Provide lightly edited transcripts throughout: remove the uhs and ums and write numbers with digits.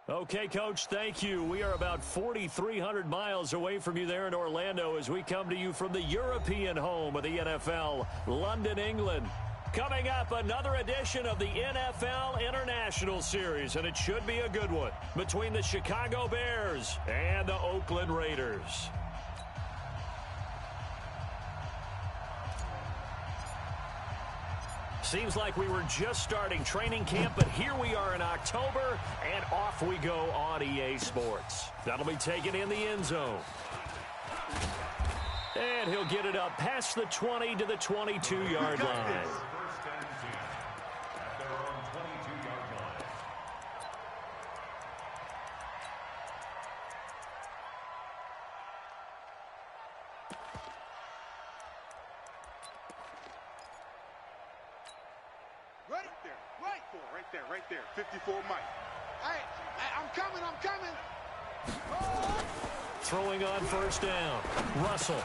Okay, Coach, thank you. We are about 4,300 miles away from you there in Orlando as we come to you from the European home of the NFL, London, England. Coming up, another edition of the NFL International Series, and it should be a good one, between the Chicago Bears and the Oakland Raiders. Seems like we were just starting training camp, but here we are in October, and off we go on EA Sports. That'll be taken in the end zone. And he'll get it up past the 20 to the 22-yard line. Right there, 54 Mike. Hey, I'm coming. Oh! Throwing on first down. Russell.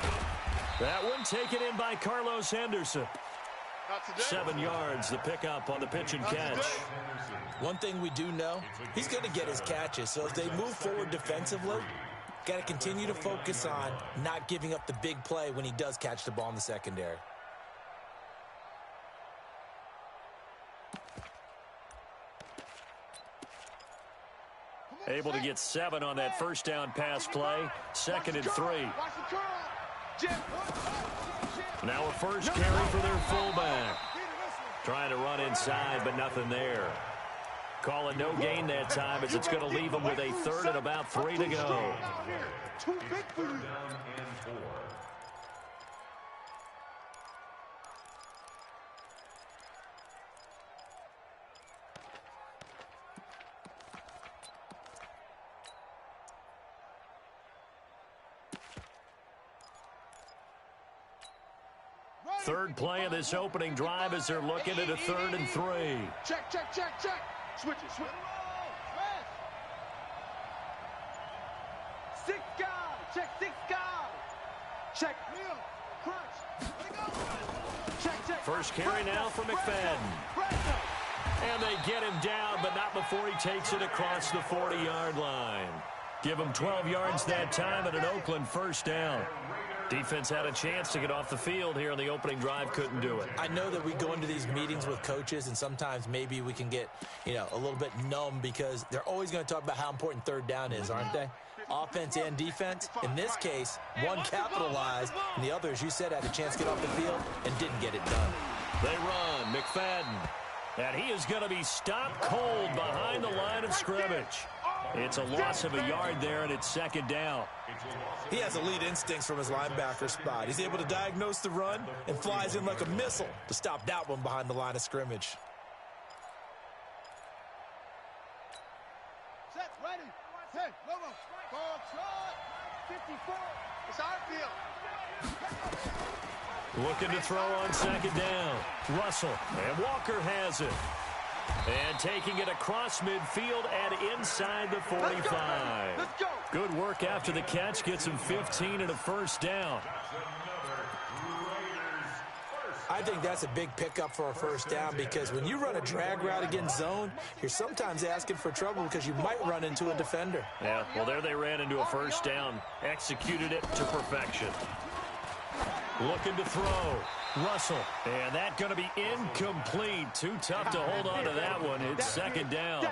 That one taken in by Carlos Henderson. 7 yards, the pickup on the pitch and catch. One thing we do know, he's going to get his catches. So as they move forward defensively, got to continue to focus on not giving up the big play when he does catch the ball in the secondary. Able to get 7 on that first down pass play. 2nd and 3. Now a first carry for their fullback. Trying to run inside, but nothing there. Call it no gain that time as it's going to leave them with a 3rd and about 3 to go. Third play of this opening drive as they're looking at a 3rd and 3. Check. Switch it. 6 guys. Check 6 guys. Check. Crunch. Check. First carry now for McFadden. And they get him down, but not before he takes it across the 40-yard line. Give him 12 yards that time and an Oakland first down. Defense had a chance to get off the field here on the opening drive, couldn't do it. I know that we go into these meetings with coaches, and sometimes maybe we can get, a little bit numb because they're always going to talk about how important 3rd down is, aren't they? Offense and defense. In this case, one capitalized, and the other, as you said, had a chance to get off the field and didn't get it done. They run. McFadden. And he is going to be stopped cold behind the line of scrimmage. It's a loss of a yard there, and it's 2nd down. He has elite instincts from his linebacker spot. He's able to diagnose the run and flies in like a missile to stop that one behind the line of scrimmage. Set, ready. Hey, Lobo. Ball shot. 54. It's our field. Looking to throw on 2nd down. Russell. And Walker has it. And taking it across midfield and inside the 45. Let's go. Good work after the catch. Gets him 15 and a first down. I think that's a big pickup for a first down because when you run a drag route against zone, you're sometimes asking for trouble because you might run into a defender. Yeah, well, there they ran into a first down. Executed it to perfection. Looking to throw. Russell. And that's going to be incomplete. Too tough to hold on to that one. It's 2nd down.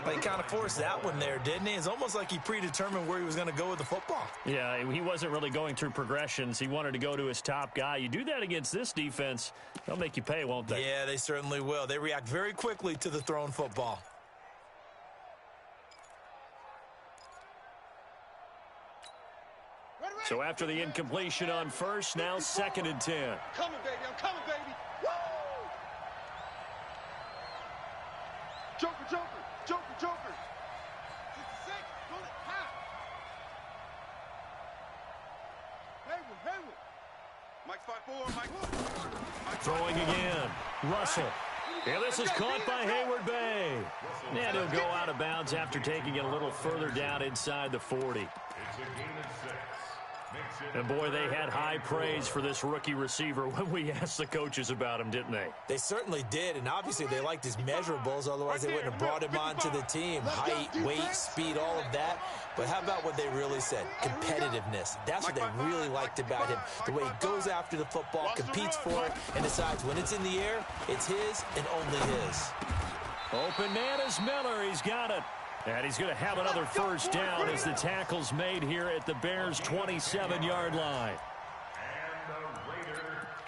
But he kind of forced that one there, didn't he? It's almost like he predetermined where he was going to go with the football. Yeah, he wasn't really going through progressions. He wanted to go to his top guy. You do that against this defense, they'll make you pay, won't they? Yeah, they certainly will. They react very quickly to the thrown football. So after the incompletion on first, now 2nd and 10. I'm coming, baby. Woo! Joker. 66, pull it, high. Hayward. Mike's 5'4", Mike. Throwing again. Russell. And this is caught by Hayward Bay. And he'll go out of bounds after taking it a little further down inside the 40. It's a gain of 6. And, boy, they had high praise for this rookie receiver when we asked the coaches about him, didn't they? They certainly did, and obviously they liked his measurables. Otherwise, they wouldn't have brought him onto the team. Height, weight, speed, all of that. But how about what they really said? Competitiveness. That's what they really liked about him. The way he goes after the football, competes for it, and decides when it's in the air, it's his and only his. Open man is Miller. He's got it. And he's going to have another first down as the tackle's made here at the Bears' 27-yard line.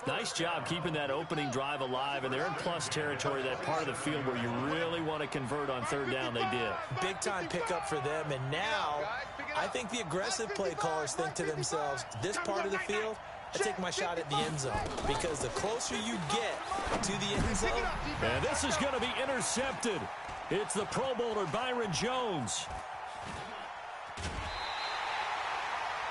Nice job keeping that opening drive alive, and they're in plus territory, that part of the field where you really want to convert on third down. They did. Big-time pickup for them, and now I think the aggressive play callers think to themselves, this part of the field, I take my shot at the end zone, because the closer you get to the end zone. And this is going to be intercepted. It's the Pro Bowler, Byron Jones.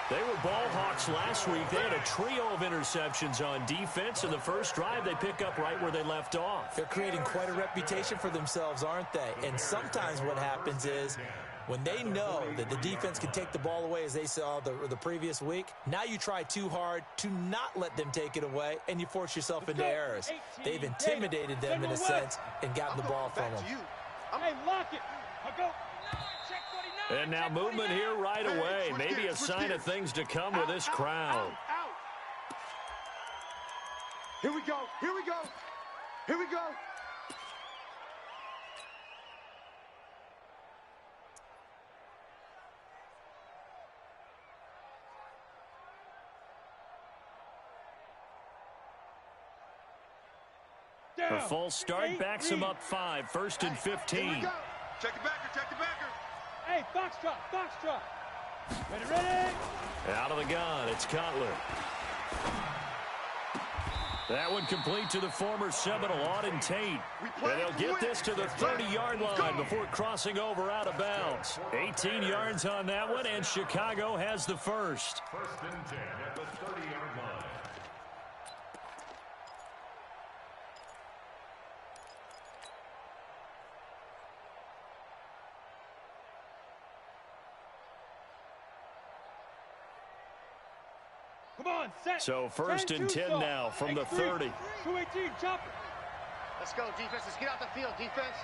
They were ball hawks last week. They had a trio of interceptions on defense. In the first drive, they pick up right where they left off. They're creating quite a reputation for themselves, aren't they? And sometimes what happens is when they know that the defense can take the ball away, as they saw the previous week, now you try too hard to not let them take it away, and you force yourself into errors. They've intimidated them in a sense and gotten the ball from them. Hey, lock it. I'll go. And now movement here right away. Maybe a sign of things to come with this crowd. Here we go. Here we go. Here we go. A full start backs him up 5, 1st and 15. Check the backer, check the backer. Hey, foxtrot, foxtrot. Ready. Out of the gun, it's Cutler. That one complete to the former Seminole, Auden Tate. And they'll get this to the 30-yard line before crossing over out of bounds. 18 yards on that one, and Chicago has the first. 1st and 10 at the 30-yard line. Come on, set. So 1st and 10 now from the 30. 218, chop it. Let's go, defense. Let's get out the field, defense.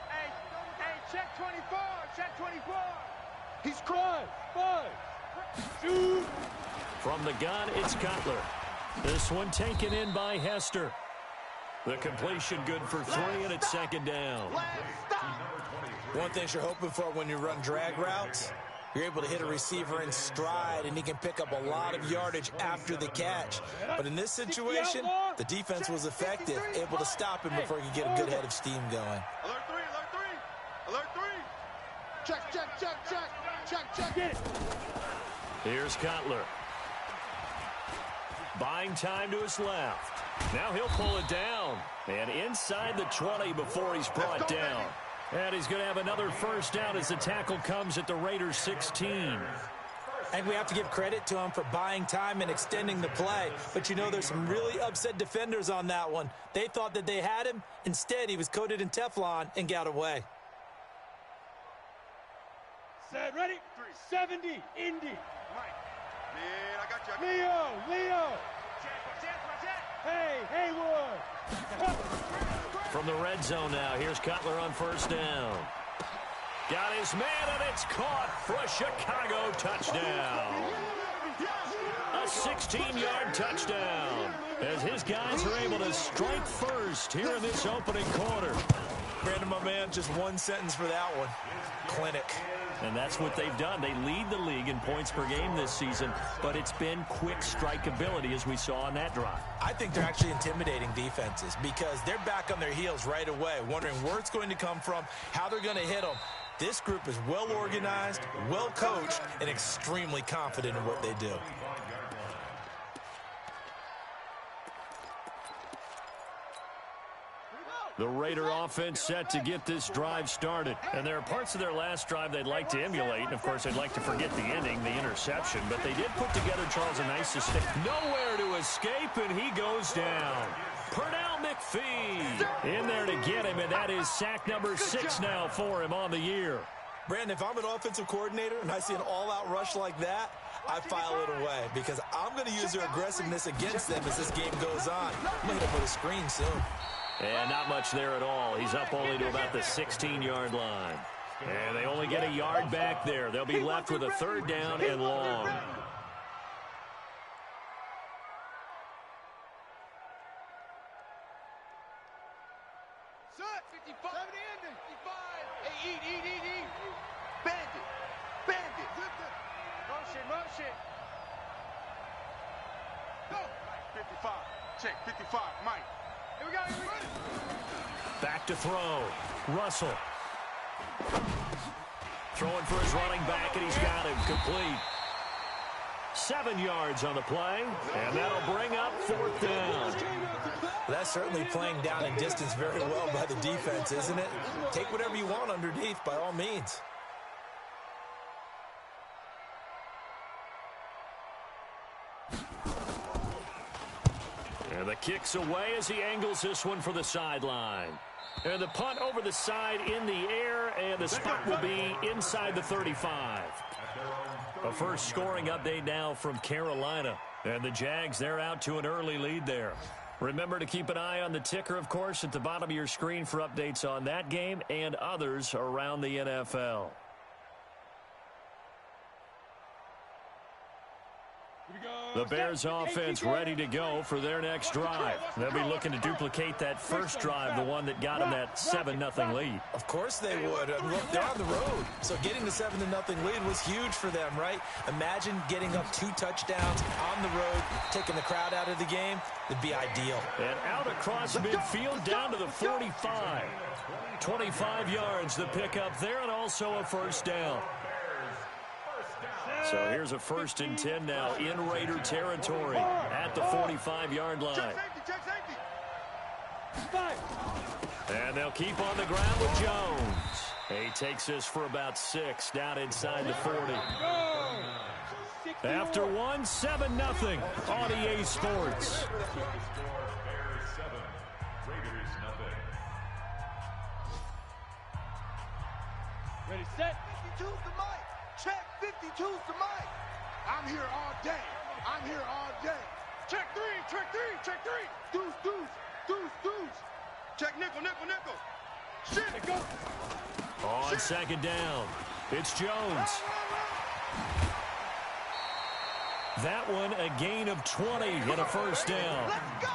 Hey, check 24, check 24. He's crying. 5, shoot. From the gun, it's Cutler. This one taken in by Hester. The completion good for 3, and it's 2nd down. One thing you're hoping for when you run drag routes, you're able to hit a receiver in stride, and he can pick up a lot of yardage after the catch. But in this situation, the defense was effective, able to stop him before he could get a good head of steam going. Alert 3, alert 3. Alert 3. Check, check, check, check. Check, check. Get it. Here's Cutler. Buying time to his left. Now he'll pull it down. And inside the 20 before he's brought down. And he's going to have another first down as the tackle comes at the Raiders' 16. And we have to give credit to him for buying time and extending the play. But you know, there's some really upset defenders on that one. They thought that they had him. Instead, he was coated in Teflon and got away. Set, ready. 70, Indy. Mike. Man, I got you. Leo. Hey, Haywood. From the red zone now, here's Cutler on first down. Got his man, and it's caught for a Chicago touchdown. A 16-yard touchdown as his guys are able to strike first here in this opening quarter. Brandon, my man, just one sentence for that one. Clinic. And that's what they've done. They lead the league in points per game this season, but it's been quick strikeability as we saw on that drive. I think they're actually intimidating defenses because they're back on their heels right away, wondering where it's going to come from, how they're going to hit them. This group is well organized, well coached, and extremely confident in what they do. The Raider offense set to get this drive started. And there are parts of their last drive they'd like to emulate. And, of course, they'd like to forget the ending, the interception. But they did put together, Charles, a nice sustain. Nowhere to escape, and he goes down. Pernell McPhee in there to get him, and that is sack number 6 now for him on the year. Brandon, if I'm an offensive coordinator and I see an all-out rush like that, I file it away because I'm going to use their aggressiveness against them as this game goes on. I'm going to hit him with a screen soon. And not much there at all. He's up only to about the 16-yard line. And they only get a yard back there. They'll be left with a 3rd down and long. Motion. Go. 55. Check. 55. Mike. Here we go. Back to throw. Russell. Throwing for his running back, and he's got him complete. 7 yards on the play, and that'll bring up 4th down. That's certainly playing down in distance very well by the defense, isn't it? Take whatever you want underneath, by all means. And the kick's away as he angles this one for the sideline. And the punt over the side in the air, and the spot will be inside the 35. A first scoring update now from Carolina. And the Jags, they're out to an early lead there. Remember to keep an eye on the ticker, of course, at the bottom of your screen for updates on that game and others around the NFL. The Bears offense ready to go for their next drive. They'll be looking to duplicate that first drive, the one that got them that 7-0 lead. Of course they would. Look, they're on the road. So getting the 7-0 lead was huge for them, right? Imagine getting up 2 touchdowns on the road, taking the crowd out of the game. It'd be ideal. And out across midfield down to the 45. 25 yards the pickup there, and also a first down. So here's a 1st and 10 now in Raider territory at the 45-yard line. And they'll keep on the ground with Jones. He takes this for about 6 down inside the 40. After 1, 7-0 on EA Sports. Ready, set. 52's the mic. Check. 52's the mic. I'm here all day. I'm here all day. Check 3. Check 3. Check 3. Deuce. Check nickel. Shit. Go. On 2nd down, it's Jones. That one a gain of 20 and a first down. Let's go.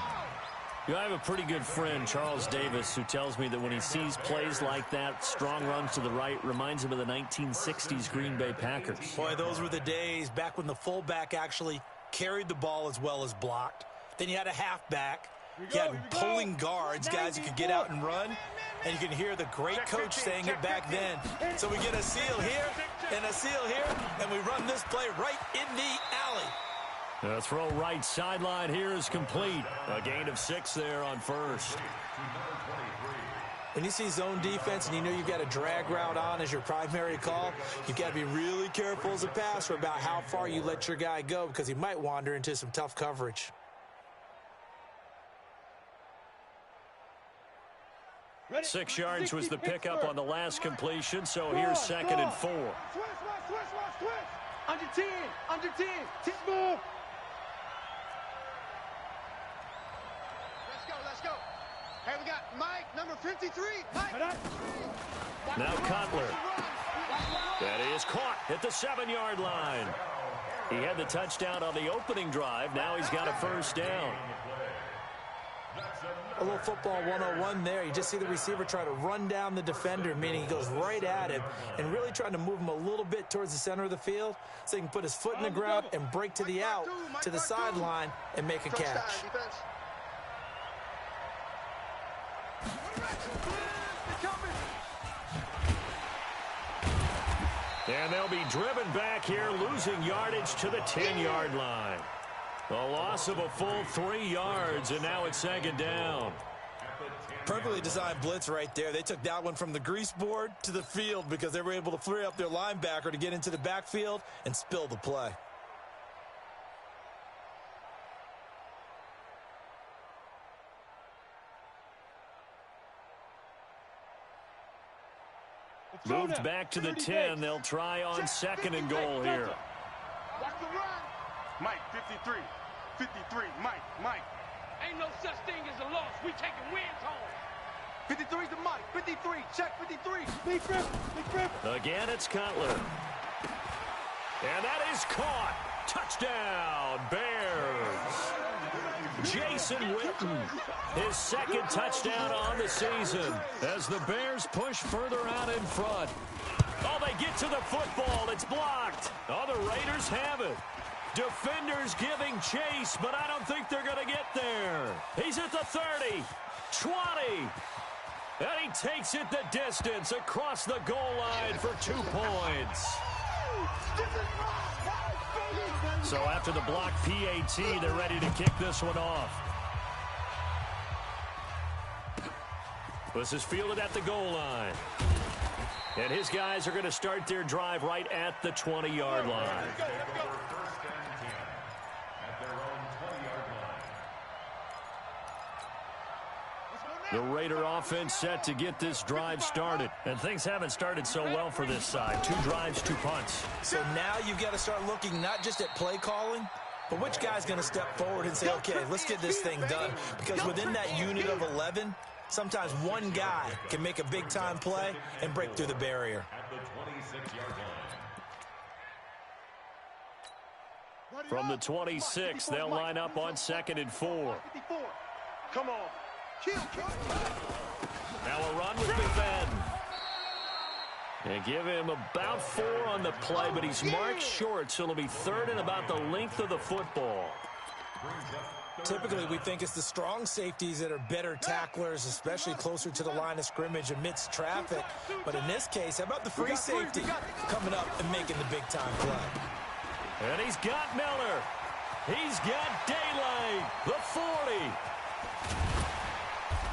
You know, I have a pretty good friend, Charles Davis, who tells me that when he sees plays like that, strong runs to the right, reminds him of the 1960s Green Bay Packers. Boy, those were the days back when the fullback actually carried the ball as well as blocked. Then you had a halfback. You had pulling guards, guys who could get out and run. And you can hear the great coach saying it back then. So we get a seal here and a seal here, and we run this play right in the alley. The throw right sideline here is complete. A gain of 6 there on first. When you see zone defense and you know you've got a drag route on as your primary call, you've got to be really careful as a passer about how far you let your guy go because he might wander into some tough coverage. Ready. 6 yards was the pickup on the last completion, so here's 2nd and 4. Switch. Under 10. 10 more. Let's go. Hey, we got Mike, number 53. Mike. Now Cutler. That is caught at the 7-yard line. He had the touchdown on the opening drive. Now he's got a first down. A little football 101 there. You just see the receiver try to run down the defender, meaning he goes right at him and really trying to move him a little bit towards the center of the field so he can put his foot in the ground and break to the out, to the sideline, and make a catch. And they'll be driven back here, losing yardage to the 10-yard line. A loss of a full 3 yards, and now it's 2nd down. Perfectly designed blitz right there. They took that one from the grease board to the field because they were able to free up their linebacker to get into the backfield and spill the play. Moved back to the 10. They'll try on 2nd and goal here. Watch the run. Mike, 53. 53, Mike. Ain't no such thing as a loss. We taking wins home. 53's the Mike. 53, check 53. Big Griffin. Again, it's Cutler. And that is caught. Touchdown, Bears. Jason Witten, his second touchdown on the season as the Bears push further out in front. Oh, they get to the football. It's blocked. Oh, the Raiders have it. Defenders giving chase, but I don't think they're going to get there. He's at the 30, 20, and he takes it the distance across the goal line for 2 points. So after the block PAT, they're ready to kick this one off. This is fielded at the goal line. And his guys are going to start their drive right at the 20-yard line. The Raider offense set to get this drive started. And things haven't started so well for this side. 2 drives, 2 punts. So now you've got to start looking not just at play calling, but which guy's going to step forward and say, okay, let's get this thing done. Because within that unit of 11, sometimes one guy can make a big-time play and break through the barrier. From the 26, they'll line up on 2nd and 4. Come on. Now a run with McFadden. And give him about 4 on the play, but he's marked short, so it'll be 3rd and about the length of the football. Typically, we think it's the strong safeties that are better tacklers, especially closer to the line of scrimmage amidst traffic. But in this case, how about the free safety coming up and making the big-time play? And he's got Miller. He's got daylight. The 40.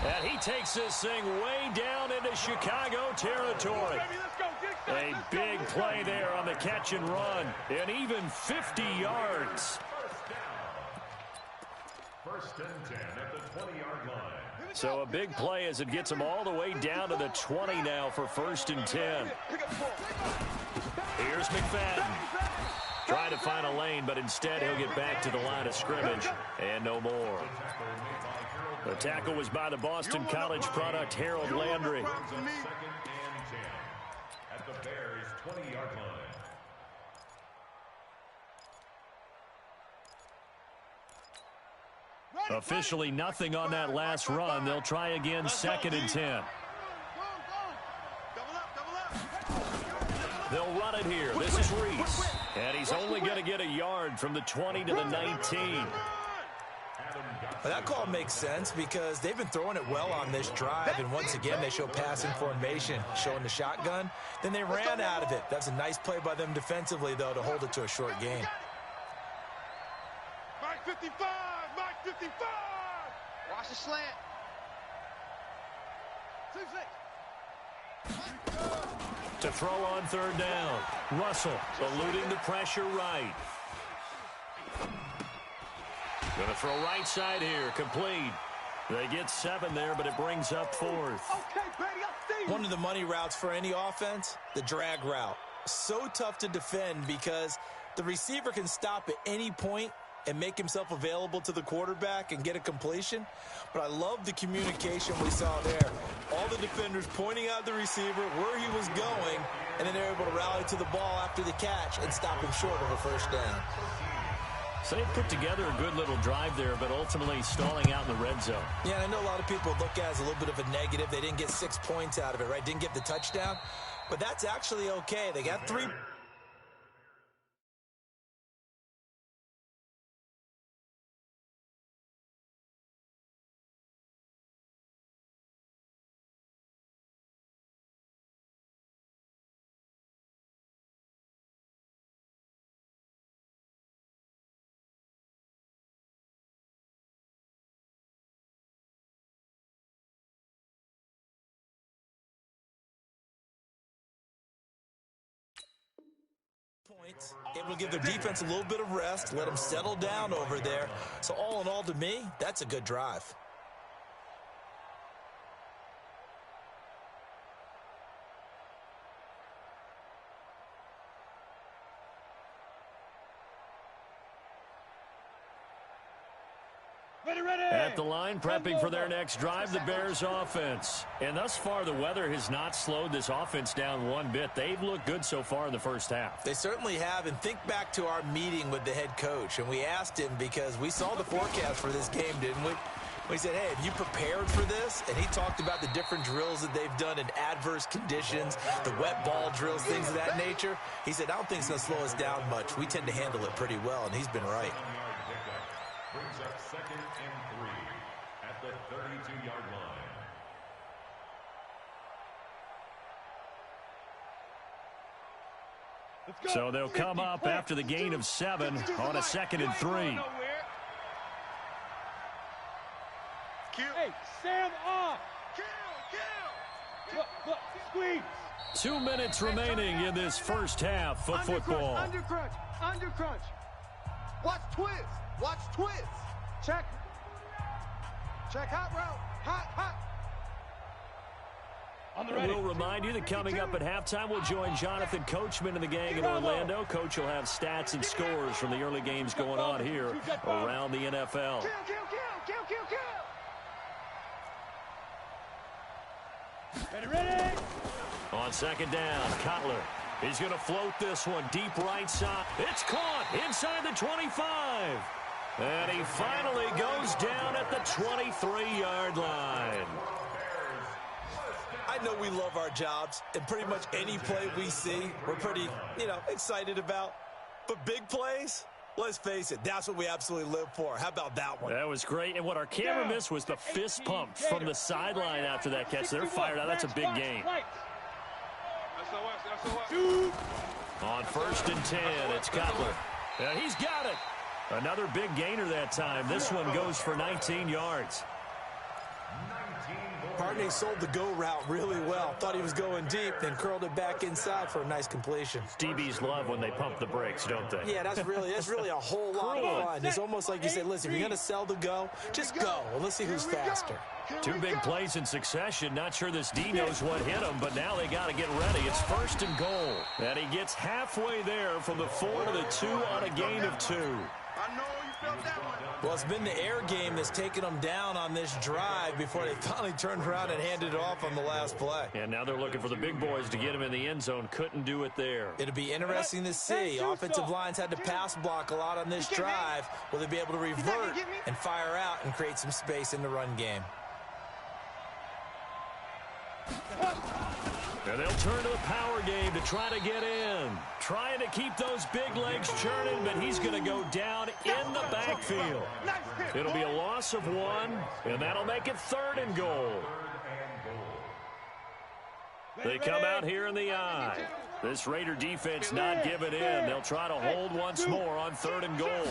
And he takes this thing way down into Chicago territory. A big play there on the catch and run. And even 50 yards. First and 10 at the 20-yard line. So a big play as it gets him all the way down to the 20 now for 1st and 10. Here's McFadden. Trying to find a lane, but instead he'll get back to the line of scrimmage. And no more. The tackle was by the Boston College product, Harold Landry. Second and 10 at the Bears' 20-yard line. Officially nothing on that last run. They'll try again 2nd and 10. They'll run it here. This is Reese. And he's only going to get a yard from the 20 to the 19. Well, that call makes sense because they've been throwing it well on this drive, and once again they show passing formation, showing the shotgun. Then they ran out of it. That's a nice play by them defensively, though, to hold it to a short gain. Mike 55! Mike 55! Watch the slant. 2-6. To throw on 3rd down. Russell eluding the pressure right. Going to throw right side here. Complete. They get 7 there, but it brings up 4th. Okay, Brady, I see. One of the money routes for any offense, the drag route. So tough to defend because the receiver can stop at any point and make himself available to the quarterback and get a completion. But I love the communication we saw there. All the defenders pointing out the receiver, where he was going, and then they're able to rally to the ball after the catch and stop him short of a 1st down. So they put together a good little drive there, but ultimately stalling out in the red zone. Yeah, and I know a lot of people look at it as a little bit of a negative. They didn't get 6 points out of it, right? Didn't get the touchdown. But that's actually okay. They got 3. Points. Able to give their defense a little bit of rest, let them settle down over there. So all in all, to me, that's a good drive. At the line, prepping for their next drive, the Bears offense. And thus far, the weather has not slowed this offense down one bit. They've looked good so far in the first half. They certainly have. And think back to our meeting with the head coach. And we asked him because we saw the forecast for this game, didn't we? We said, hey, have you prepared for this? And he talked about the different drills that they've done in adverse conditions, the wet ball drills, things of that nature. He said, I don't think it's going to slow us down much. We tend to handle it pretty well, and he's been right. Brings up 2nd and 3 at the 32-yard line. So they'll come up after the gain of 7 on a 2nd and 3. Hey, Sam off. Look, squeeze. 2 minutes remaining in this first half of football. Under crunch. Watch twist. Watch twist. Check hot route. Hot. On the ready. We'll remind you that coming up at halftime, we'll join Jonathan Coachman and the gang in Orlando. Coach will have stats and scores from the early games going on here around the NFL. Kill. Ready. On 2nd down, Cutler. He's going to float this one deep right side. It's caught inside the 25. And he finally goes down at the 23-yard line. I know we love our jobs, and pretty much any play we see, we're pretty, excited about. But big plays, let's face it, that's what we absolutely live for. How about that one? That was great. And what our camera missed was the fist pump from the sideline after that catch. They're fired out. That's a big gain. On 1st and 10, it's Cutler. And he's got it. Another big gainer that time. This one goes for 19 yards. Partney sold the go route really well. Thought he was going deep, then curled it back inside for a nice completion. DBs love when they pump the brakes, don't they? Yeah, that's really a whole lot of fun. It's almost like you said, listen, if you're going to sell the go, just go. Well, let's see who's faster. 2 big plays in succession. Not sure this D knows what hit him, but now they got to get ready. It's 1st and goal. And he gets halfway there from the 4 to the 2 on a gain of 2. I know you felt that one. Well, it's been the air game that's taken them down on this drive before they finally turned around and handed it off on the last play. And now they're looking for the big boys to get him in the end zone. Couldn't do it there. It'll be interesting to see. Offensive lines had to pass block a lot on this drive. Will they be able to revert and fire out and create some space in the run game? And they'll turn to the power game to try to get in. Trying to keep those big legs churning, but he's going to go down in the backfield. It'll be a loss of 1, and that'll make it 3rd and goal. They come out here in the eye. This Raider defense not giving in. They'll try to hold once more on 3rd and goal.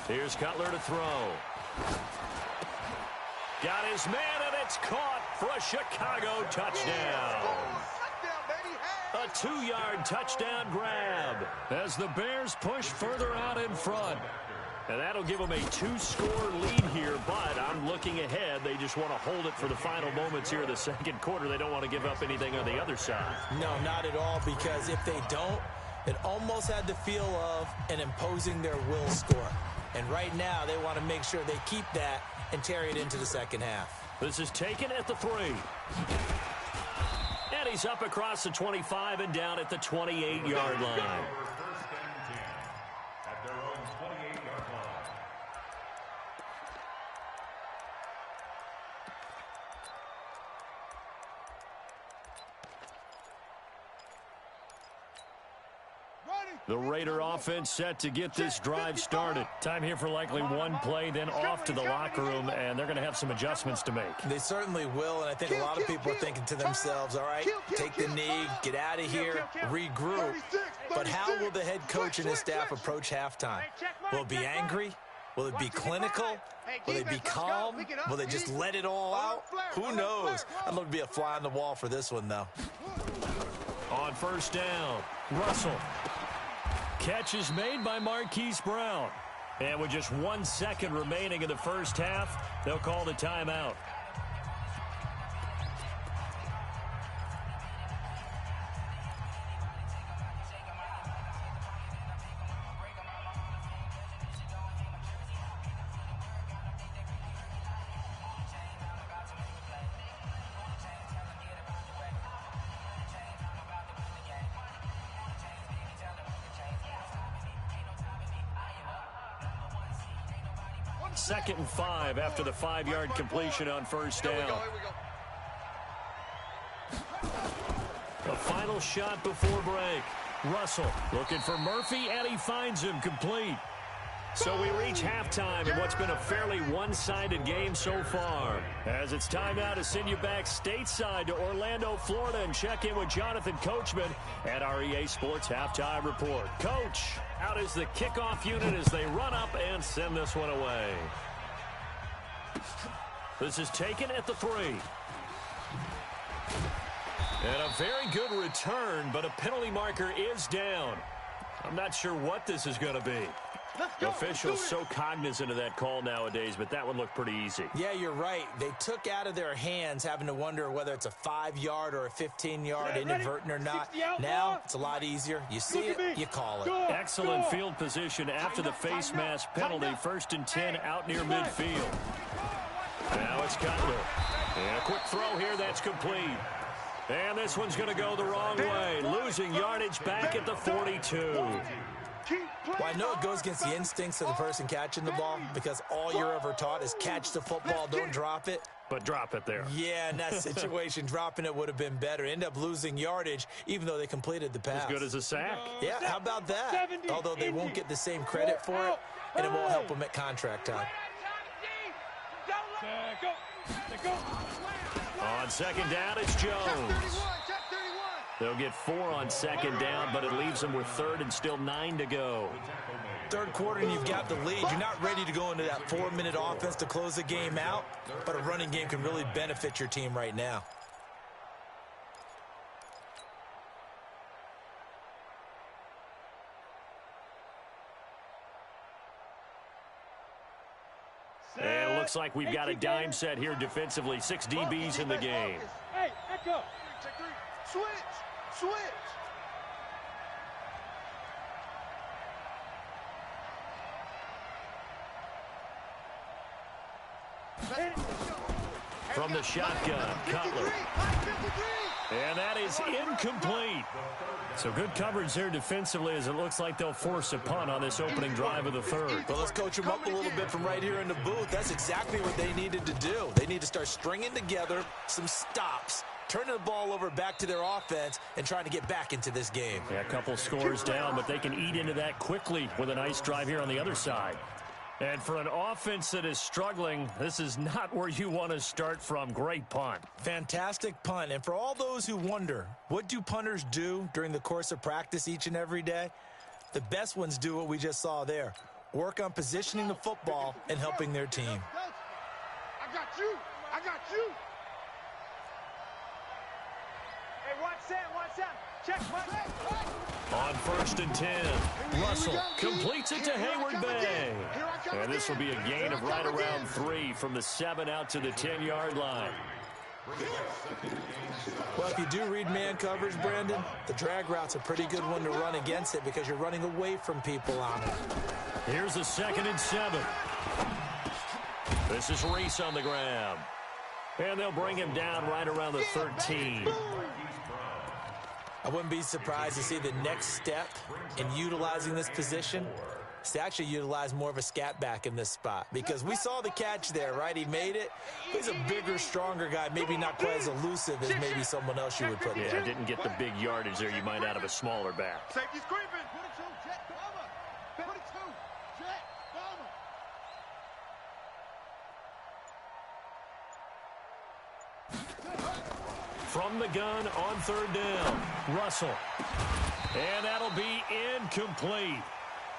Here's Cutler to throw. Got his man, and it's caught for a Chicago touchdown. A 2-yard touchdown grab as the Bears push further out in front. And that'll give them a 2-score lead here, but I'm looking ahead. They just want to hold it for the final moments here of the 2nd quarter. They don't want to give up anything on the other side. No, not at all, because if they don't, it almost had the feel of an imposing their will score. And right now, they want to make sure they keep that and carry it into the 2nd half. This is taken at the 3. And he's up across the 25 and down at the 28-yard line. First and 10 at their own 28-yard line. The Raider offense set to get this drive started. Time here for likely one play, then off to the locker room, and they're going to have some adjustments to make. They certainly will, and I think a lot of people are thinking to themselves, all right, take the knee, get out of here, regroup. But how will the head coach and his staff approach halftime? Will it be angry? Will it be clinical? Will they be calm? Will they just let it all out? Who knows? I'd love to be a fly on the wall for this one, though. On first down, Russell. Catch is made by Marquise Brown. And with just 1 second remaining in the first half, they'll call the timeout. 2nd and 5 after the 5-yard completion on first down. Here we go. The final shot before break. Russell looking for Murphy, and he finds him complete. So we reach halftime in what's been a fairly one-sided game so far. As it's time now to send you back stateside to Orlando, Florida, and check in with Jonathan Coachman at our EA Sports Halftime Report. Coach, out is the kickoff unit as they run up and send this one away. This is taken at the 3. And a very good return, but a penalty marker is down. I'm not sure what this is going to be. Officials so cognizant of that call nowadays, but that one looked pretty easy. Yeah, you're right. They took out of their hands having to wonder whether it's a 5-yard or a 15-yard inadvertent or not. Now, it's a lot easier. You see it, you call it. Excellent field position after the face mask penalty. 1st and 10 out near midfield. Now it's Cutler. And a quick throw here, that's complete. And this one's going to go the wrong way. Losing yardage back at the 42. Well, I know it goes against the instincts of the person catching the ball because all you're ever taught is catch the football, don't drop it. But drop it there. Yeah, in that situation, dropping it would have been better. End up losing yardage, even though they completed the pass. As good as a sack. Yeah, how about that? Although they won't get the same credit for it, and it won't help them at contract time. On 2nd down, it's Jones. They'll get 4 on 2nd down, but it leaves them with 3rd and still 9 to go. 3rd quarter and you've got the lead. You're not ready to go into that 4-minute offense to close the game out, but a running game can really benefit your team right now. And it looks like we've got a dime set here defensively. 6 DBs in the game. Hey, echo. Switch. From the shotgun, Cutler. And that is incomplete. So good coverage there defensively as it looks like they'll force a punt on this opening drive of the 3rd. Well, let's coach them up a little bit from right here in the booth. That's exactly what they needed to do. They need to start stringing together some stops, turning the ball over back to their offense, and trying to get back into this game. Yeah, a couple scores down, but they can eat into that quickly with a nice drive here on the other side. And for an offense that is struggling, this is not where you want to start from. Great punt. Fantastic punt. And for all those who wonder, what do punters do during the course of practice each and every day? The best ones do what we just saw there. Work on positioning the football and helping their team. I got you. Hey, watch Sam. Check, On 1st and 10, Russell completes it to Hayward Bay. And this will be a gain of right around 3 from the 7 out to the 10-yard line. Well, if you do read man coverage, Brandon, the drag route's a pretty good one to run against it because you're running away from people on it. Here's a 2nd and 7. This is Reese on the ground. And they'll bring him down right around the 13. I wouldn't be surprised to see the next step in utilizing this position is to actually utilize more of a scat back in this spot. Because we saw the catch there, right? He made it. He's a bigger, stronger guy, maybe not quite as elusive as maybe someone else you would put there. Yeah, didn't get the big yardage there you might out of a smaller back. Safety's creeping. From the gun on 3rd down, Russell. And that'll be incomplete.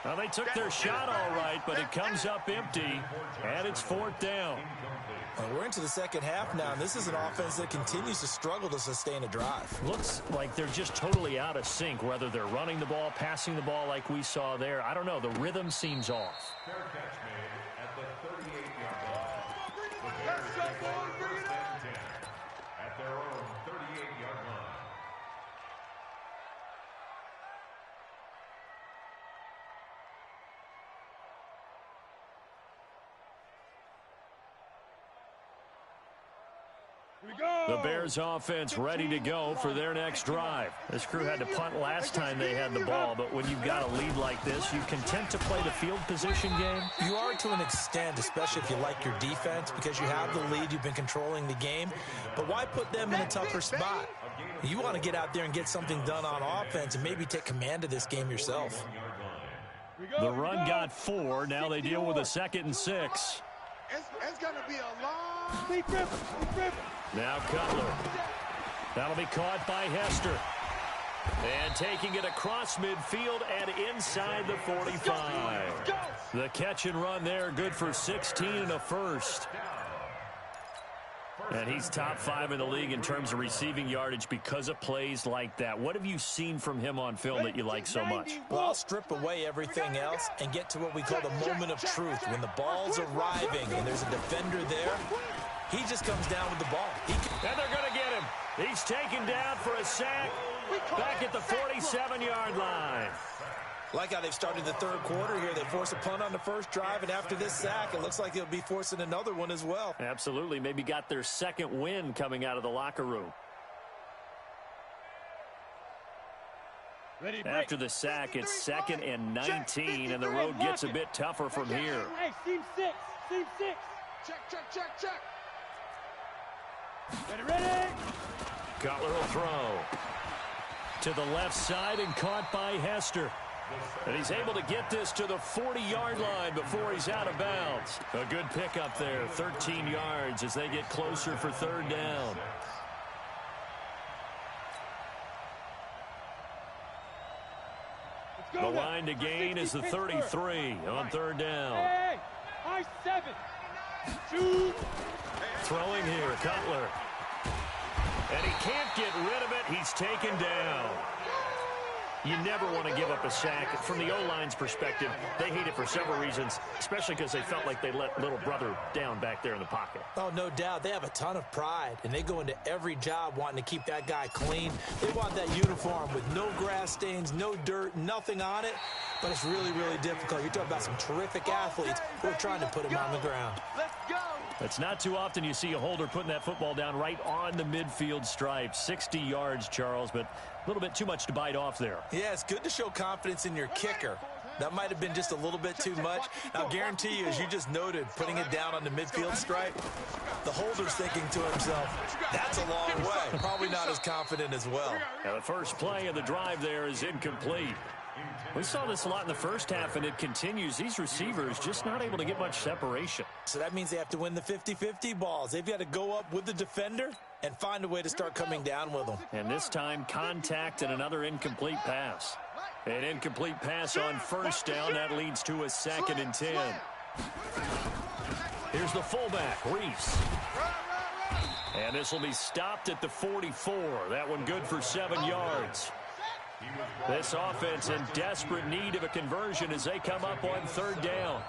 Well, they took their shot all right, but it comes up empty, and it's 4th down. And we're into the 2nd half now, and this is an offense that continues to struggle to sustain a drive. Looks like they're just totally out of sync, whether they're running the ball, passing the ball like we saw there. I don't know. The rhythm seems off. Fair catch made at the 38-yard line. Let's go, boys. Bring it up. At their own 38-yard line. The Bears offense ready to go for their next drive. This crew had to punt last time they had the ball, but when you've got a lead like this, you content to play the field position game? You are to an extent, especially if you like your defense, because you have the lead, you've been controlling the game. But why put them in a tougher spot? You want to get out there and get something done on offense and maybe take command of this game yourself. The run got 4. Now they deal with a 2nd and 6. It's going to be a long... Now Cutler. That'll be caught by Hester. And taking it across midfield and inside the 45. The catch and run there, good for 16 and a first. And he's top 5 in the league in terms of receiving yardage because of plays like that. What have you seen from him on film that you like so much? Well, I'll strip away everything else and get to what we call the moment of truth. When the ball's arriving and there's a defender there, he just comes down with the ball. And they're going to get him. He's taken down for a sack back at the 47-yard line. Like how they've started the third quarter here. They force a punt on the first drive, and after this sack, it looks like they'll be forcing another one as well. Absolutely. Maybe got their second win coming out of the locker room. After the sack, it's 2nd and 19, and the road gets a bit tougher from here. Hey, team 6. Check. Ready. Cutler will throw to the left side and caught by Hester. And he's able to get this to the 40-yard line before he's out of bounds. A good pickup there, 13 yards as they get closer for 3rd down. The line to gain is the 33 on 3rd down. Hey, I-7. Shoot. Throwing here, Cutler. And he can't get rid of it. He's taken down. You never want to give up a sack. From the O-line's perspective, they hate it for several reasons, especially because they felt like they let little brother down back there in the pocket. Oh, no doubt. They have a ton of pride, and they go into every job wanting to keep that guy clean. They want that uniform with no grass stains, no dirt, nothing on it, but it's really, really difficult. You're talking about some terrific athletes who are trying to put him on the ground. Let's go. It's not too often you see a holder putting that football down right on the midfield stripe. 60 yards, Charles, but a little bit too much to bite off there. Yeah, it's good to show confidence in your kicker. That might have been just a little bit too much. I'll guarantee you, as you just noted, putting it down on the midfield stripe, the holder's thinking to himself, that's a long way. Probably not as confident as well. Now the first play of the drive there is incomplete. We saw this a lot in the first half, and it continues. These receivers just not able to get much separation. So that means they have to win the 50-50 balls. They've got to go up with the defender and find a way to start coming down with them. And this time, contact and another incomplete pass. An incomplete pass on 1st down. That leads to a 2nd and 10. Here's the fullback, Reese. And this will be stopped at the 44. That one good for 7 yards. This offense in desperate need of a conversion as they come up on 3rd down.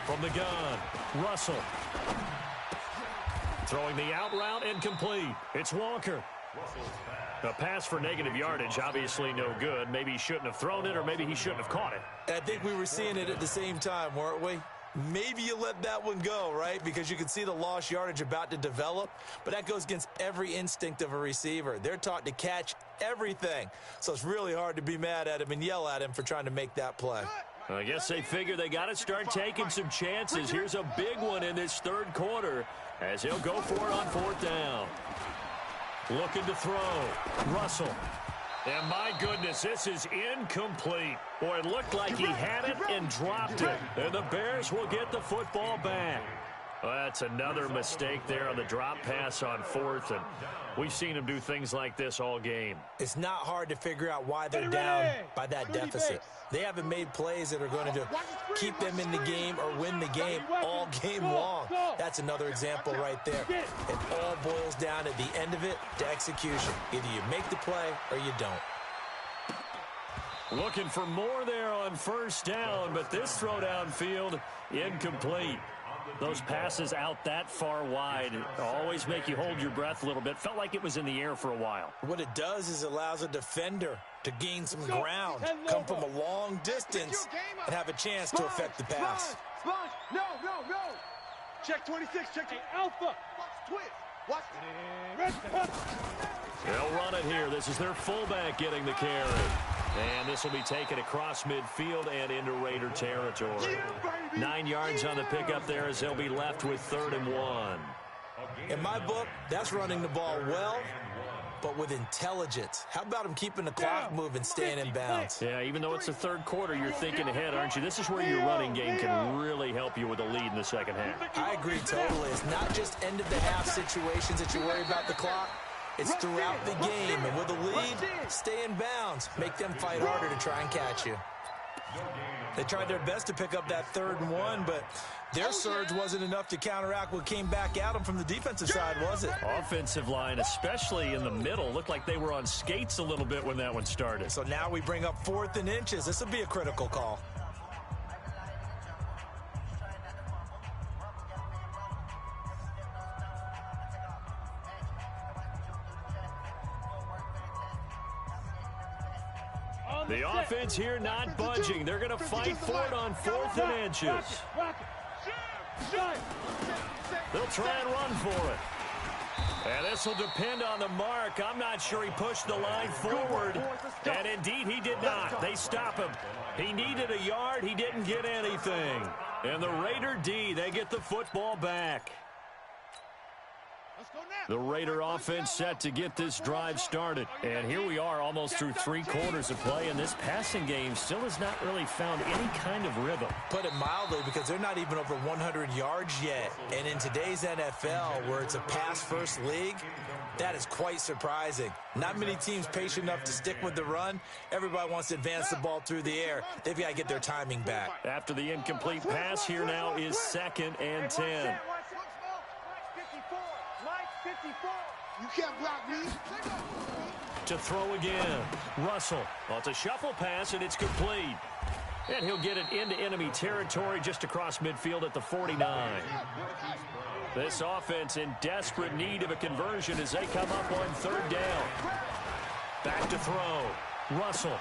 From the gun, Russell. Throwing the out route, incomplete. It's Walker. A pass for negative yardage, obviously no good. Maybe he shouldn't have thrown it, or maybe he shouldn't have caught it. I think we were seeing it at the same time, weren't we? Maybe you let that one go, right? Because you can see the lost yardage about to develop. But that goes against every instinct of a receiver. They're taught to catch everything. So it's really hard to be mad at him and yell at him for trying to make that play. I guess they figure they got to start taking some chances. Here's a big one in this 3rd quarter as he'll go for it on 4th down. Looking to throw. Russell. And my goodness, this is incomplete. Boy, it looked like he had it and dropped it. And the Bears will get the football back. Well, that's another mistake there on the drop pass on 4th. And we've seen him do things like this all game. It's not hard to figure out why they're down by that deficit. They haven't made plays that are going to keep them in the game or win the game all game long. That's another example right there. It all boils down at the end of it to execution. Either you make the play or you don't. Looking for more there on 1st down, but this throw downfield incomplete. Those passes out that far wide always make you hold your breath a little bit. Felt like it was in the air for a while. What it does is it allows a defender to gain some ground, come from a long distance, and have a chance to affect the pass. No. Check 26. Check Alpha. Watch twist. Watch. They'll run it here. This is their fullback getting the carry. And this will be taken across midfield and into Raider territory. 9 yards on the pickup there as they'll be left with 3rd and 1. In my book, that's running the ball well, but with intelligence. How about him keeping the clock moving, staying in bounds? Yeah, even though it's the 3rd quarter, you're thinking ahead, aren't you? This is where your running game can really help you with a lead in the second half. I agree totally. It's not just end-of-the-half situations that you worry about the clock. It's throughout the game. And with a lead, stay in bounds. Make them fight harder to try and catch you. They tried their best to pick up that 3rd and 1, but their surge wasn't enough to counteract what came back at them from the defensive side, was it? Offensive line, especially in the middle, looked like they were on skates a little bit when that one started. So now we bring up 4th and inches. This will be a critical call. The offense here not budging. They're going to fight for it on 4th and inches. They'll try and run for it. And this will depend on the mark. I'm not sure he pushed the line forward. And indeed, he did not. They stop him. He needed a yard. He didn't get anything. And the Raider D, they get the football back. The Raider offense set to get this drive started. And here we are almost through 3 quarters of play, and this passing game still has not really found any kind of rhythm. Put it mildly, because they're not even over 100 yards yet. And in today's NFL, where it's a pass-first league, that is quite surprising. Not many teams patient enough to stick with the run. Everybody wants to advance the ball through the air. They've got to get their timing back. After the incomplete pass, here now is 2nd and 10. You can't block me. To throw again. Russell. Well, it's a shuffle pass, and it's complete. And he'll get it into enemy territory just across midfield at the 49. This offense in desperate need of a conversion as they come up on 3rd down. Back to throw. Russell.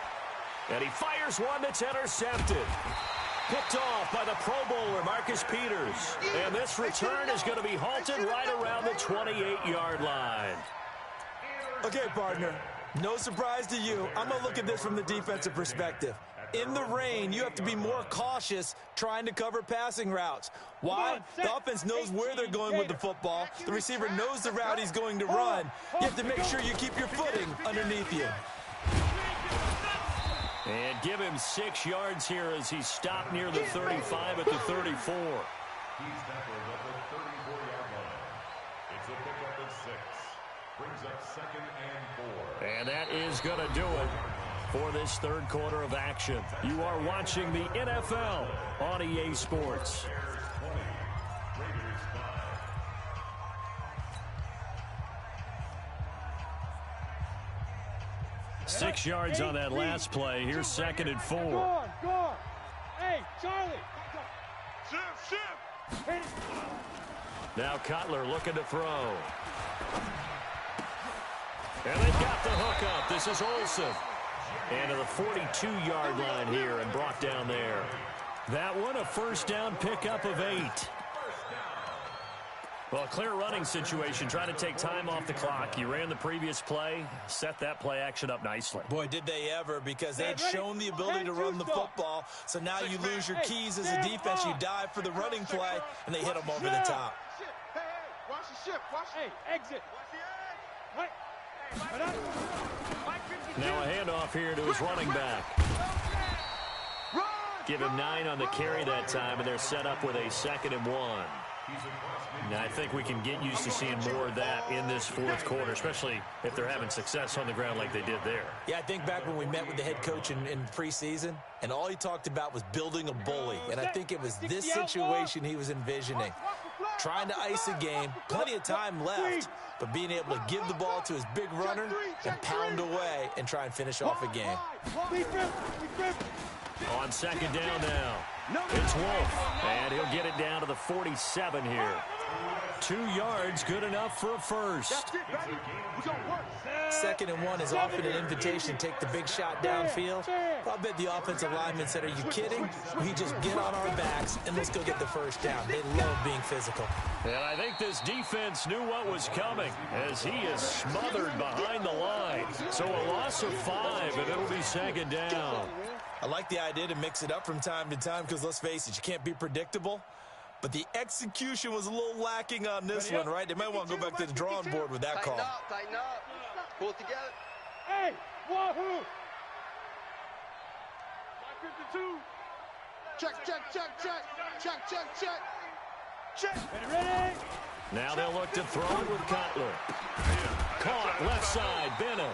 And he fires one that's intercepted. Picked off by the Pro Bowler, Marcus Peters. And this return is going to be halted right around the 28-yard line. Okay, partner, no surprise to you. I'm going to look at this from the defensive perspective. In the rain, you have to be more cautious trying to cover passing routes. Why? The offense knows where they're going with the football. The receiver knows the route he's going to run. You have to make sure you keep your footing underneath you. And give him 6 yards here as he's stopped near the 35 at the 34. He's tackled at the 34-yard line. It's a pickup of 6. Brings up 2nd and 4. And that is going to do it for this 3rd quarter of action. You are watching the NFL on EA Sports. 6 yards on that last play. Here's 2nd and 4. Go on. Hey, Charlie. Shift. Now Cutler looking to throw. And they've got the hook up. This is Olsen. And to the 42-yard line here and brought down there. That one a 1st down pickup of 8. Well, a clear running situation, trying to take time off the clock. You ran the previous play, set that play action up nicely. Boy, did they ever, because they'd shown the ability to run the football. So now you lose your keys as a defense. You dive for the running play, and they hit them over the top. Hey, watch the ship. Watch exit. Now a handoff here to his running back. Give him 9 on the carry that time, and they're set up with a 2nd and 1. Now, I think we can get used to seeing more of that in this 4th quarter, especially if they're having success on the ground like they did there. Yeah, I think back when we met with the head coach in preseason, and all he talked about was building a bully. And I think it was this situation he was envisioning. Trying to ice a game, plenty of time left, but being able to give the ball to his big runner and pound away and try and finish off a game. On 2nd down now. It's Wolf, and he'll get it down to the 47 here. 2 yards, good enough for a first. That's it, baby. We're going to work. 2nd and 1 is often an invitation to take the big shot downfield. I bet the offensive lineman said, are you kidding? We just get on our backs and let's go get the first down. They love being physical. And I think this defense knew what was coming as he is smothered behind the line. So a loss of 5, and it'll be 2nd down. I like the idea to mix it up from time to time because, let's face it, you can't be predictable. But the execution was a little lacking on this one, right? They might want to go back to the drawing board with that call. Tighten up. Pull it together. Hey, wahoo! 52. Check, check, check, check. Check, check, check. Check. Ready? Now they'll look to throw it with Cutler. Caught left side, Bennett.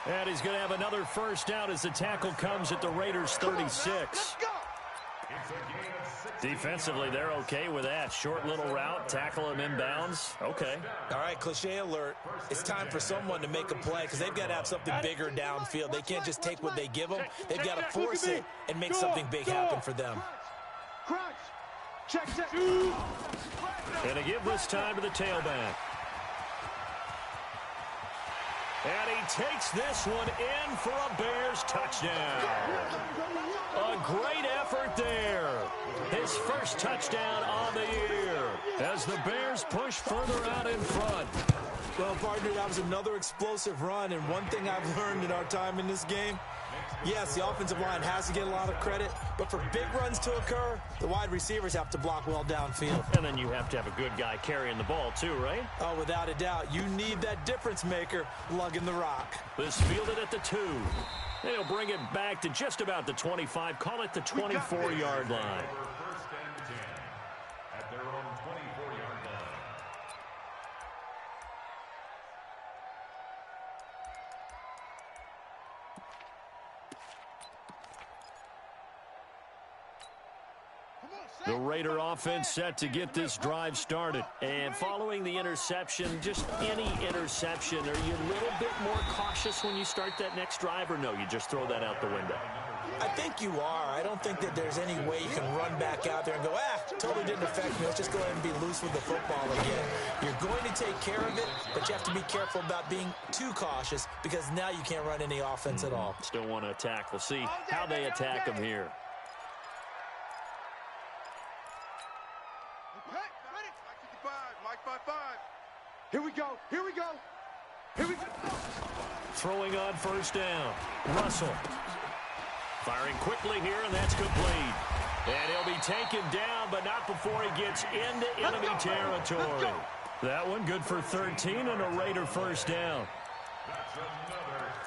And he's going to have another first down as the tackle comes at the Raiders' 36. Let's go. Defensively, they're okay with that. Short little route, tackle him inbounds. Okay. All right, cliche alert. It's time for someone to make a play because they've got to have something bigger downfield. They can't just take what they give them. They've got to force it and make something big happen for them. Crunch. Check, check. And to give this time to the tailback. And he takes this one in for a Bears touchdown. A great effort there. His first touchdown on the year as the Bears push further out in front. Well, partner, that was another explosive run, and one thing I've learned in our time in this game, yes, the offensive line has to get a lot of credit, but for big runs to occur, the wide receivers have to block well downfield. And then you have to have a good guy carrying the ball too, right? Oh, without a doubt. You need that difference maker lugging the rock. This fielded at the 2. They'll bring it back to just about the 25, call it the 24-yard line. First and 10 at their own 24-yard line. The Raider offense set to get this drive started. And following the interception, just any interception, are you a little bit more cautious when you start that next drive, or no, you just throw that out the window? I think you are. I don't think that there's any way you can run back out there and go, totally didn't affect me. Let's just go ahead and be loose with the football again. You're going to take care of it, but you have to be careful about being too cautious because now you can't run any offense at all. Still want to attack. We'll see how they attack them here. Here we go. Here we go. Here we go. Throwing on first down. Russell. Firing quickly here, and that's complete. And he'll be taken down, but not before he gets into enemy territory. That one good for 13 and a Raider first down.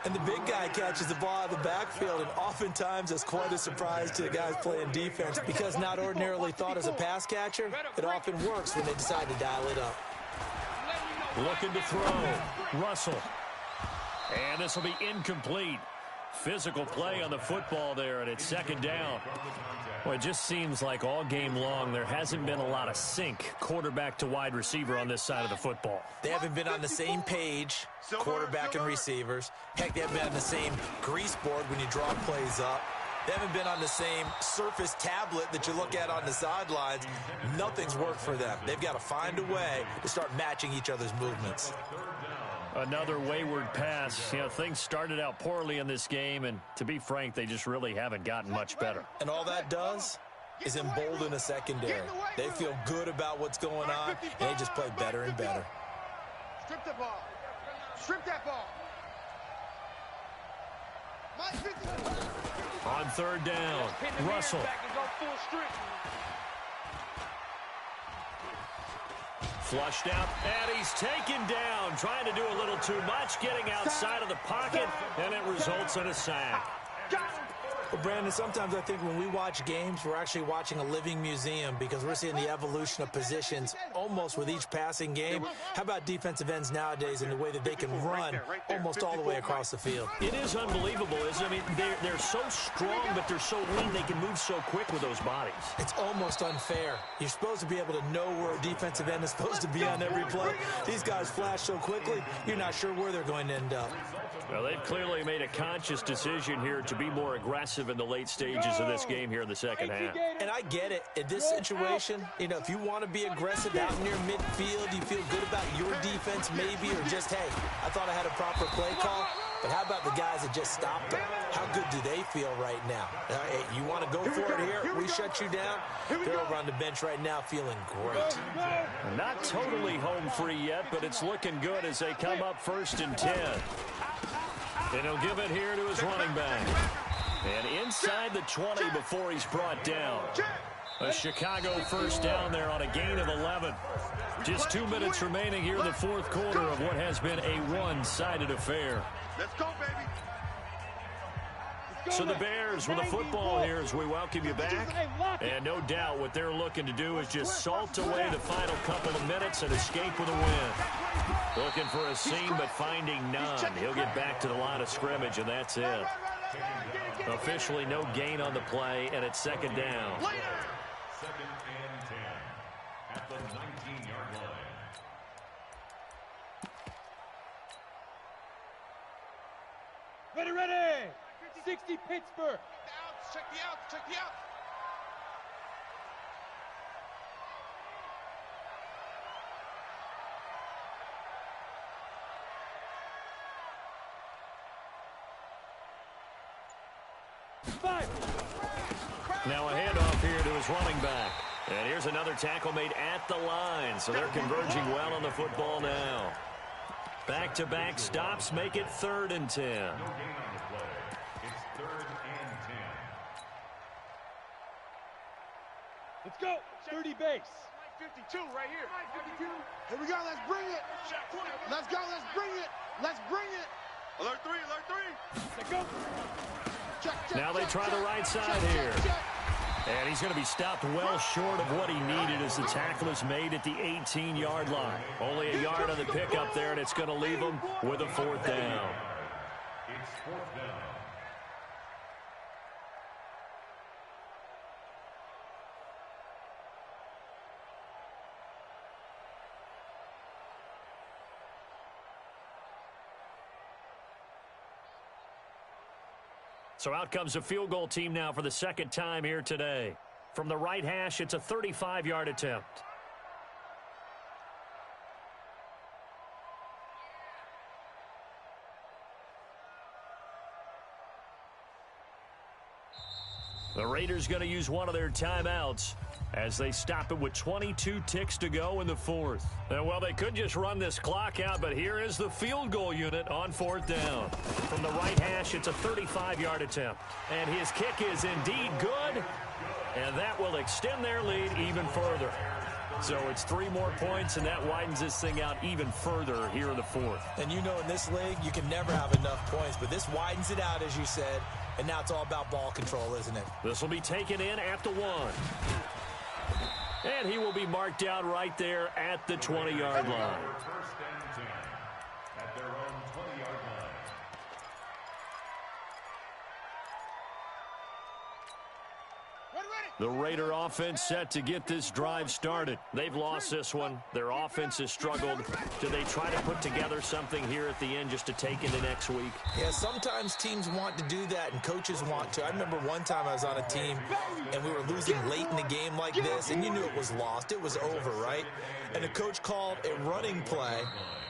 And the big guy catches the ball out of the backfield, and oftentimes that's quite a surprise to the guys playing defense because not ordinarily thought as a pass catcher, it often works when they decide to dial it up. Looking to throw. Russell. And this will be incomplete. Physical play on the football there, and it's 2nd down. Well, it just seems like all game long there hasn't been a lot of sync quarterback to wide receiver on this side of the football. They haven't been on the same page, quarterback and receivers. Heck, they haven't been on the same grease board when you draw plays up. They haven't been on the same surface tablet that you look at on the sidelines. Nothing's worked for them. They've got to find a way to start matching each other's movements. Another wayward pass. You know, things started out poorly in this game, and to be frank, they just really haven't gotten much better. And all that does is embolden a secondary. They feel good about what's going on, and they just play better and better. Strip the ball. Strip that ball. On 3rd down, Russell. Flushed out, and he's taken down, trying to do a little too much, getting outside of the pocket, and it results in a sack. Well, Brandon, sometimes I think when we watch games, we're actually watching a living museum because we're seeing the evolution of positions almost with each passing game. How about defensive ends nowadays in the way that they can run almost all the way across the field? It is unbelievable, isn't it? I mean, they're so strong, but they're so lean. They can move so quick with those bodies. It's almost unfair. You're supposed to be able to know where a defensive end is supposed to be on every play. These guys flash so quickly, you're not sure where they're going to end up. Well, they've clearly made a conscious decision here to be more aggressive aggressive in the late stages of this game here in the second half. And I get it. In this situation, you know, if you want to be aggressive out near midfield, you feel good about your defense maybe, or just, hey, I thought I had a proper play call. But how about the guys that just stopped them? How good do they feel right now? Hey, you want to go for it here? We shut you down. They're over on the bench right now feeling great. Not totally home free yet, but it's looking good as they come up 1st and 10. And he'll give it here to his running back. And inside the 20 before he's brought down. A Chicago first down there on a gain of 11. Just 2 minutes remaining here in the fourth quarter of what has been a one-sided affair. Let's go, baby. So the Bears with the football here as we welcome you back. And no doubt what they're looking to do is just salt away the final couple of minutes and escape with a win. Looking for a seam but finding none. He'll get back to the line of scrimmage, and that's it. Officially no gain on the play, and it's second down. 2nd and 10 at the 19-yard line. Ready! 60 Pittsburgh. Check the outs, check the outs. Now a handoff here to his running back. And here's another tackle made at the line. So they're converging well on the football now. Back-to-back stops make it 3rd and 10. No gain on the play. It's 3rd and 10. Let's go. 30 base. 52 right here. 52. Here we go. Let's bring it. Let's go. Let's bring it. Let's bring it. Alert 3. Alert 3. Let's go. Check, Now they try the right side here. And he's going to be stopped well short of what he needed as the tackle is made at the 18-yard line. Only a yard on the pickup there, and it's going to leave him with a 4th down. It's 4th down. So out comes a field goal team now for the second time here today. From the right hash, it's a 35-yard attempt. The Raiders going to use one of their timeouts as they stop it with 22 ticks to go in the fourth. And, well, they could just run this clock out, but here is the field goal unit on 4th down. From the right hash, it's a 35-yard attempt. And his kick is indeed good, and that will extend their lead even further. So it's 3 more points, and that widens this thing out even further here in the fourth. And you know in this league, you can never have enough points, but this widens it out, as you said, and now it's all about ball control, isn't it? This will be taken in at the 1. And he will be marked down right there at the 20-yard line. 1st and 10 at their own 20-yard line. The Raider offense set to get this drive started. They've lost this one. Their offense has struggled. Do they try to put together something here at the end just to take into next week? Yeah, sometimes teams want to do that and coaches want to. I remember one time I was on a team and we were losing late in the game like this, and you knew it was lost. It was over, right? And the coach called a running play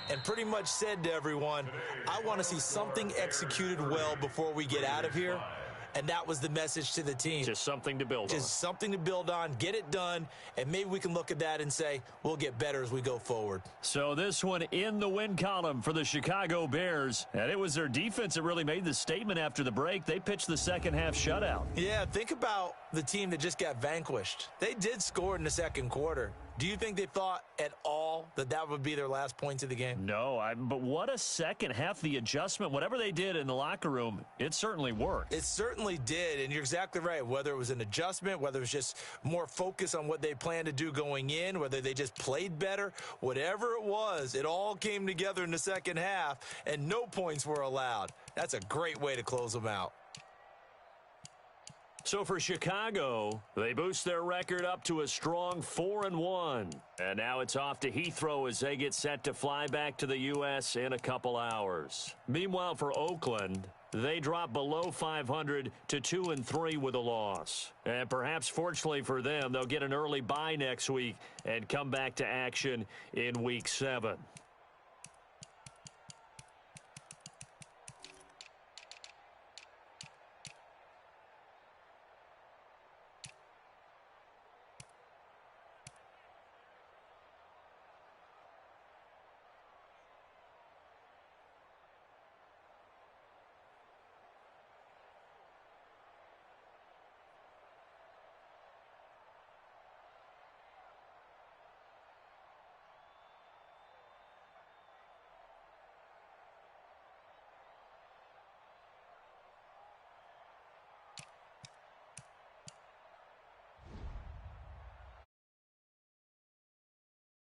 and pretty much said to everyone, I want to see something executed well before we get out of here. And that was the message to the team. Just something to build on. Just something to build on, get it done, and maybe we can look at that and say, we'll get better as we go forward. So this one in the win column for the Chicago Bears. And it was their defense that really made the statement after the break. They pitched the second half shutout. Yeah, think about the team that just got vanquished. They did score in the second quarter. Do you think they thought at all that that would be their last points of the game? No, but what a second half. The adjustment, whatever they did in the locker room, it certainly worked. It certainly did, and you're exactly right. Whether it was an adjustment, whether it was just more focus on what they planned to do going in, whether they just played better, whatever it was, it all came together in the second half, and no points were allowed. That's a great way to close them out. So for Chicago, they boost their record up to a strong 4-1. And now it's off to Heathrow as they get set to fly back to the U.S. in a couple hours. Meanwhile, for Oakland, they drop below 500 to 2-3 with a loss. And perhaps fortunately for them, they'll get an early bye next week and come back to action in Week 7.